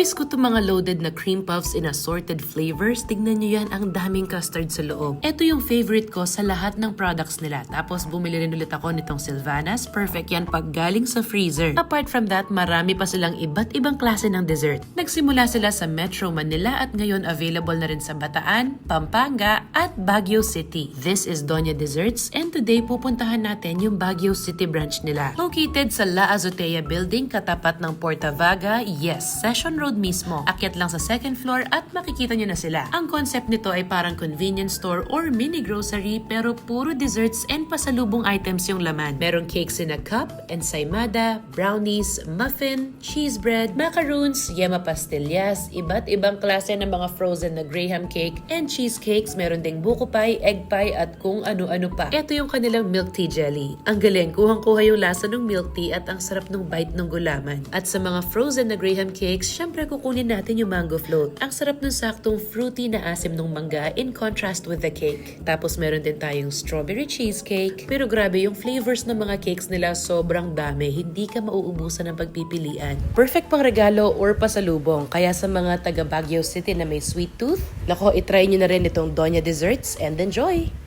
Namimiss ko itong mga loaded na cream puffs in assorted flavors. Tignan nyo yan, ang daming custard sa loob. Ito yung favorite ko sa lahat ng products nila. Tapos bumili rin ulit ako nitong Sylvanas. Perfect yan pag galing sa freezer. Apart from that, marami pa silang iba't ibang klase ng dessert. Nagsimula sila sa Metro Manila at ngayon available na rin sa Bataan, Pampanga at Baguio City. This is Doña Desserts and today pupuntahan natin yung Baguio City branch nila. Located sa La Azotea Building, katapat ng Portavaga, yes, Session Road mismo. Akyat lang sa second floor at makikita nyo na sila. Ang concept nito ay parang convenience store or mini grocery pero puro desserts and pasalubong items yung laman. Merong cakes in a cup, ensaymada, brownies, muffin, cheese bread, macaroons, yema pastillas, iba't ibang klase ng mga frozen na graham cake and cheesecakes. Meron ding buko pie, egg pie at kung ano-ano pa. Ito yung kanilang milk tea jelly. Ang galing, kuhang-kuha yung lasa ng milk tea at ang sarap ng bite ng gulaman. At sa mga frozen na graham cakes, syempre kukunin natin yung mango float. Ang sarap ng saktong fruity na asim ng mangga in contrast with the cake. Tapos meron din tayong strawberry cheesecake. Pero grabe yung flavors ng mga cakes nila, sobrang dami. Hindi ka mauubusan ng pagpipilian. Perfect pang regalo or pasalubong. Kaya sa mga taga Baguio City na may sweet tooth, nako, itry nyo na rin itong Doña Desserts and enjoy!